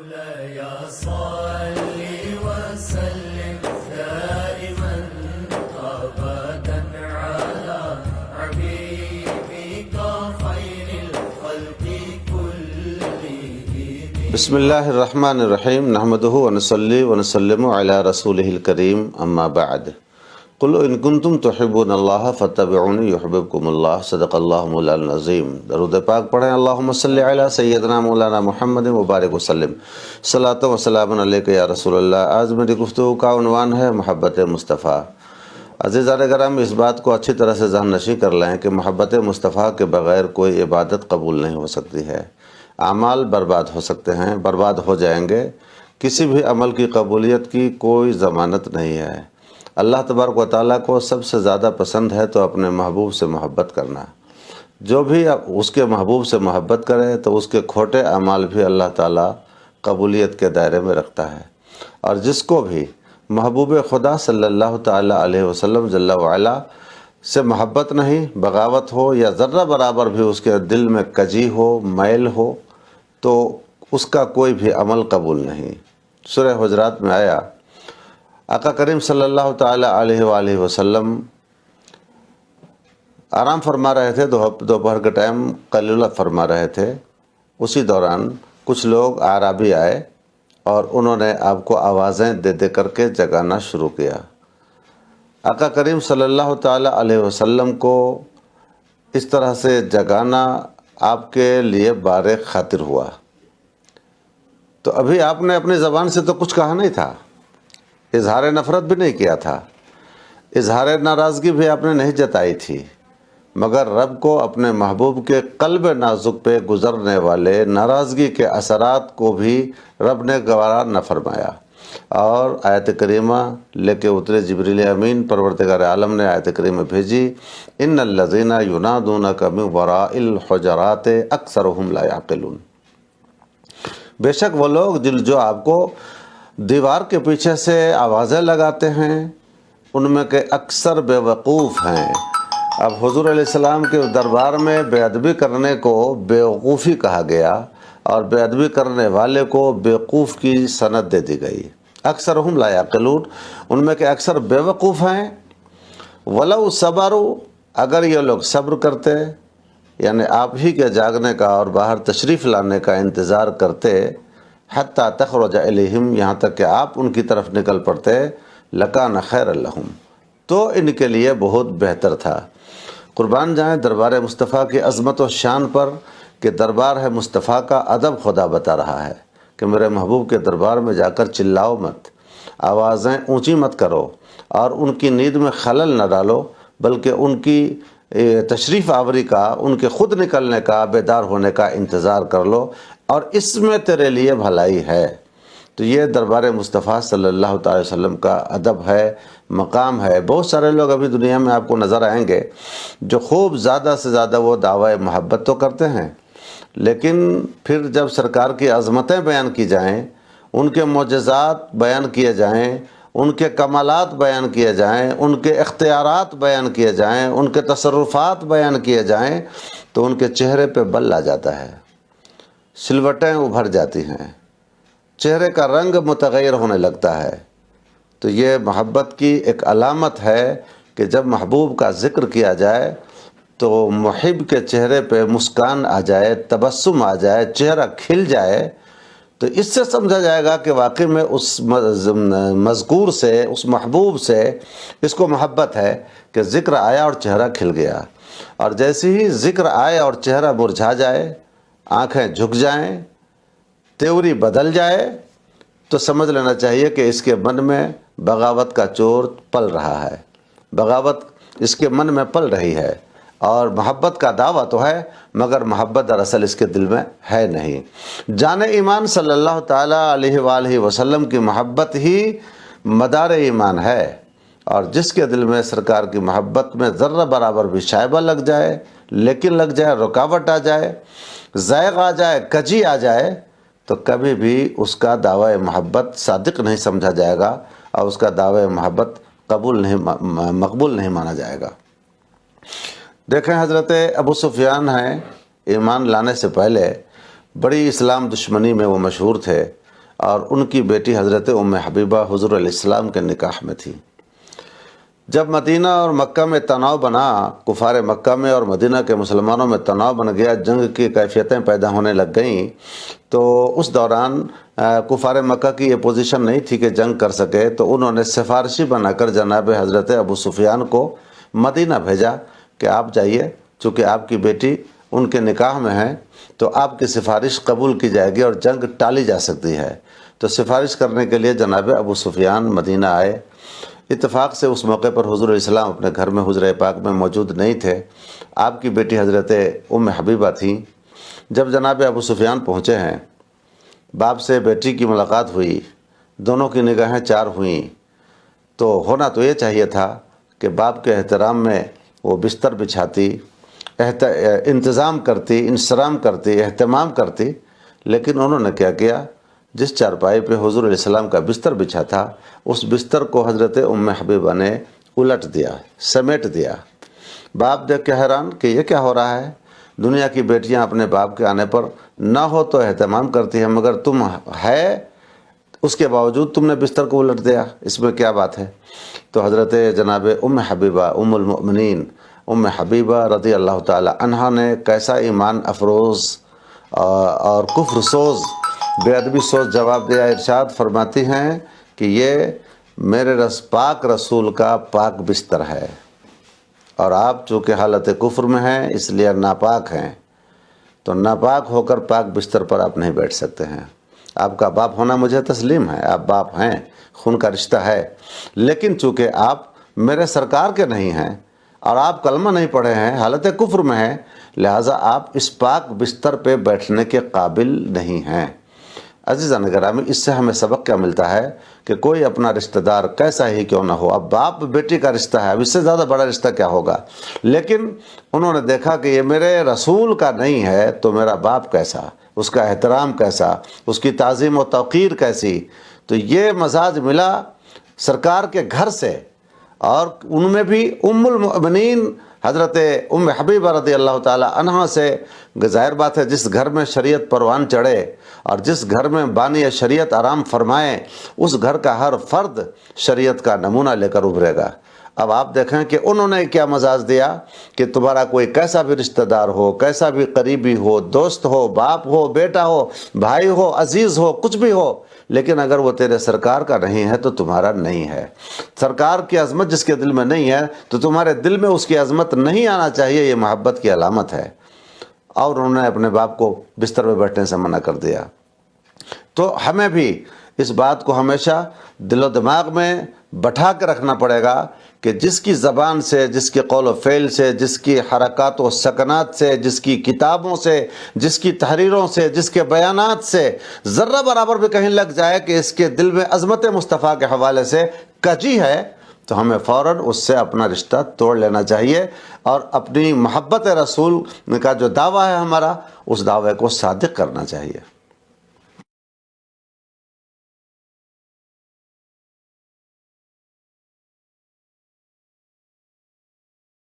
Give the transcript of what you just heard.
مولاي صل وسلم دائما أبدا على حبيبك خير الخلق كلهم. بسم اللہ الرحمن الرحیم نحمدہ ونصلی ونسلم علی رسولہ الکریم اما بعد قل ان کنتم تحبون اللہ فاتبعونی یحببکم اللہ صدق اللہ مولانا العظیم. درود پاک پڑھیں. اللہم صلی علی سیدنا مولانا محمد مبارک وسلم. صلاۃ و سلام علیک یا رسول اللہ. آج میری گفتگو کا عنوان ہے محبت مصطفیٰ. عزیزان کرام، اس بات کو اچھی طرح سے ذہن نشین کر لیں کہ محبت مصطفیٰ کے بغیر کوئی عبادت قبول نہیں ہو سکتی ہے. اعمال برباد ہو سکتے ہیں، برباد ہو جائیں گے. کسی بھی عمل کی قبولیت کی کوئی ضمانت نہیں ہے. اللہ تبارک و تعالیٰ کو سب سے زیادہ پسند ہے تو اپنے محبوب سے محبت کرنا. جو بھی اس کے محبوب سے محبت کرے تو اس کے کھوٹے اعمال بھی اللہ تعالیٰ قبولیت کے دائرے میں رکھتا ہے. اور جس کو بھی محبوب خدا صلی اللہ تعالیٰ علیہ وسلم جل وعلا سے محبت نہیں، بغاوت ہو یا ذرہ برابر بھی اس کے دل میں کجی ہو، میل ہو، تو اس کا کوئی بھی عمل قبول نہیں. سورہ حجرات میں آیا، آقا کریم صلی اللہ تعالیٰ علیہ وآلہ وسلم آرام فرما رہے تھے، دوپہر کے ٹائم قیلولہ فرما رہے تھے. اسی دوران کچھ لوگ اعرابی آئے اور انہوں نے آپ کو آوازیں دے دے کر کے جگانا شروع کیا. آقا کریم صلی اللہ تعالیٰ علیہ وسلم کو اس طرح سے جگانا آپ کے لیے بار خاطر ہوا. تو ابھی آپ نے اپنی زبان سے تو کچھ کہا نہیں تھا، اظہار نفرت بھی نہیں کیا تھا، اظہار ناراضگی بھی آپ نے نہیں جتائی تھی، مگر رب کو اپنے محبوب کے قلب نازک پہ گزرنے والے ناراضگی کے اثرات کو بھی رب نے گوارا نہ فرمایا. اور آیت کریمہ لے کے اترے جبریل امین، پروردگار عالم نے آیت کریمہ بھیجی، ان الذین ینادونک من وراء الحجرات اکثرهم لا یعقلون. بے شک وہ لوگ جو آپ کو دیوار کے پیچھے سے آوازیں لگاتے ہیں، ان میں کے اکثر بے وقوف ہیں. اب حضور علیہ السلام کے دربار میں بے ادبی کرنے کو بے وقوفی کہا گیا اور بے ادبی کرنے والے کو بیوقوف کی سند دے دی گئی. اکثرهم لا یعقلون، ان میں کے اکثر بے وقوف ہیں. ولو صبروا، اگر یہ لوگ صبر کرتے، یعنی آپ ہی کے جاگنے کا اور باہر تشریف لانے کا انتظار کرتے، حتی تخرج الیہم، یہاں تک کہ آپ ان کی طرف نکل پڑتے، لکان خیر لہم، تو ان کے لیے بہت بہتر تھا. قربان جائیں دربار مصطفیٰ کی عظمت و شان پر کہ دربار ہے مصطفیٰ کا ادب. خدا بتا رہا ہے کہ میرے محبوب کے دربار میں جا کر چلاؤ مت، آوازیں اونچی مت کرو اور ان کی نیند میں خلل نہ ڈالو، بلکہ ان کی تشریف آوری کا، ان کے خود نکلنے کا، بیدار ہونے کا انتظار کر لو، اور اس میں تیرے لیے بھلائی ہے. تو یہ دربار مصطفیٰ صلی اللہ تعالی وسلم کا ادب ہے، مقام ہے. بہت سارے لوگ ابھی دنیا میں آپ کو نظر آئیں گے جو خوب زیادہ سے زیادہ وہ دعوی محبت تو کرتے ہیں، لیکن پھر جب سرکار کی عظمتیں بیان کی جائیں، ان کے معجزات بیان کیے جائیں، ان کے کمالات بیان کیے جائیں، ان کے اختیارات بیان کیے جائیں، ان کے تصرفات بیان کیے جائیں، تو ان کے چہرے پہ بل آ جاتا ہے، سلوٹیں ابھر جاتی ہیں، چہرے کا رنگ متغیر ہونے لگتا ہے. تو یہ محبت کی ایک علامت ہے کہ جب محبوب کا ذکر کیا جائے تو محب کے چہرے پہ مسکان آ جائے، تبسم آ جائے، چہرہ کھل جائے، تو اس سے سمجھا جائے گا کہ واقعی میں اس مذکور سے، اس محبوب سے اس کو محبت ہے کہ ذکر آیا اور چہرہ کھل گیا. اور جیسے ہی ذکر آئے اور چہرہ مرجھا جائے، آنکھیں جھک جائیں، تیوری بدل جائے، تو سمجھ لینا چاہیے کہ اس کے من میں بغاوت کا چور پل رہا ہے، بغاوت اس کے من میں پل رہی ہے. اور محبت کا دعویٰ تو ہے، مگر محبت دراصل اس کے دل میں ہے نہیں. جان ایمان صلی اللہ تعالیٰ علیہ وآلہ وسلم کی محبت ہی مدار ایمان ہے. اور جس کے دل میں سرکار کی محبت میں ذرہ برابر بھی شائبہ لگ جائے، لیکن لگ جائے، رکاوٹ آ جائے، زائغ آ جائے، کجی آ جائے، تو کبھی بھی اس کا دعوی محبت صادق نہیں سمجھا جائے گا اور اس کا دعوی محبت مقبول نہیں مانا جائے گا. دیکھیں حضرت ابو سفیان ہیں، ایمان لانے سے پہلے بڑی اسلام دشمنی میں وہ مشہور تھے. اور ان کی بیٹی حضرت ام حبیبہ حضور علیہ السلام کے نکاح میں تھی۔ جب مدینہ اور مکہ میں تناؤ بنا، کفار مکہ میں اور مدینہ کے مسلمانوں میں تناؤ بن گیا، جنگ کی کیفیتیں پیدا ہونے لگ گئیں، تو اس دوران کفار مکہ کی یہ پوزیشن نہیں تھی کہ جنگ کر سکے، تو انہوں نے سفارشی بنا کر جناب حضرت ابو سفیان کو مدینہ بھیجا کہ آپ جائیے، چونکہ آپ کی بیٹی ان کے نکاح میں ہے تو آپ کی سفارش قبول کی جائے گی اور جنگ ٹالی جا سکتی ہے۔ تو سفارش کرنے کے لیے جناب ابو سفیان مدینہ آئے۔ اتفاق سے اس موقع پر حضور علیہ السلام اپنے گھر میں حجرہ پاک میں موجود نہیں تھے، آپ کی بیٹی حضرت ام حبیبہ تھیں۔ جب جناب ابو سفیان پہنچے ہیں، باپ سے بیٹی کی ملاقات ہوئی، دونوں کی نگاہیں چار ہوئیں، تو ہونا تو یہ چاہیے تھا کہ باپ کے احترام میں وہ بستر بچھاتی، انتظام کرتی، انصرام کرتی، اہتمام کرتی، لیکن انہوں نے کیا کیا، جس چارپائی پہ حضور علیہ السلام کا بستر بچھا تھا، اس بستر کو حضرت ام حبیبہ نے الٹ دیا، سمیٹ دیا۔ باپ دیکھ کے حیران کہ یہ کیا ہو رہا ہے، دنیا کی بیٹیاں اپنے باپ کے آنے پر نہ ہو تو اہتمام کرتی ہیں، مگر تم ہے اس کے باوجود تم نے بستر کو الٹ دیا، اس میں کیا بات ہے؟ تو حضرت جناب ام حبیبہ ام المؤمنین ام حبیبہ رضی اللہ تعالی عنہا نے کیسا ایمان افروز اور کفر سوز، بے ادبی سوز جواب دیا۔ ارشاد فرماتی ہیں کہ یہ میرے پاک رسول کا پاک بستر ہے، اور آپ چونکہ حالت کفر میں ہیں اس لیے ناپاک ہیں، تو ناپاک ہو کر پاک بستر پر آپ نہیں بیٹھ سکتے ہیں۔ آپ کا باپ ہونا مجھے تسلیم ہے، آپ باپ ہیں، خون کا رشتہ ہے، لیکن چونکہ آپ میرے سرکار کے نہیں ہیں اور آپ کلمہ نہیں پڑھے ہیں، حالت کفر میں ہیں، لہٰذا آپ اس پاک بستر پہ بیٹھنے کے قابل نہیں ہیں۔ عزیزان گرامی، اس سے ہمیں سبق کیا ملتا ہے کہ کوئی اپنا رشتہ دار کیسا ہی کیوں نہ ہو، اب باپ بیٹی کا رشتہ ہے، اب اس سے زیادہ بڑا رشتہ کیا ہوگا، لیکن انہوں نے دیکھا کہ یہ میرے رسول کا نہیں ہے تو میرا باپ کیسا، اس کا احترام کیسا، اس کی تعظیم و توقیر کیسی۔ تو یہ مزاج ملا سرکار کے گھر سے، اور ان میں بھی ام المؤمنین حضرت ام حبیبہ رضی اللہ تعالی عنہ سے۔ ظاہر بات ہے جس گھر میں شریعت پروان چڑھے اور جس گھر میں بانی شریعت آرام فرمائے، اس گھر کا ہر فرد شریعت کا نمونہ لے کر ابھرے گا۔ اب آپ دیکھیں کہ انہوں نے کیا مزاج دیا کہ تمہارا کوئی کیسا بھی رشتہ دار ہو، کیسا بھی قریبی ہو، دوست ہو، باپ ہو، بیٹا ہو، بھائی ہو، عزیز ہو، کچھ بھی ہو، لیکن اگر وہ تیرے سرکار کا نہیں ہے تو تمہارا نہیں ہے۔ سرکار کی عظمت جس کے دل میں نہیں ہے تو تمہارے دل میں اس کی عظمت نہیں آنا چاہیے، یہ محبت کی علامت ہے۔ اور انہوں نے اپنے باپ کو بستر میں بیٹھنے سے منع کر دیا۔ تو ہمیں بھی اس بات کو ہمیشہ دل و دماغ میں بٹھا کے رکھنا پڑے گا کہ جس کی زبان سے، جس کے قول و فعل سے، جس کی حرکات و سکنات سے، جس کی کتابوں سے، جس کی تحریروں سے، جس کے بیانات سے ذرہ برابر بھی کہیں لگ جائے کہ اس کے دل میں عظمت مصطفیٰ کے حوالے سے کجی ہے، تو ہمیں فوراً اس سے اپنا رشتہ توڑ لینا چاہیے، اور اپنی محبت رسول کا جو دعویٰ ہے ہمارا، اس دعوے کو صادق کرنا چاہیے۔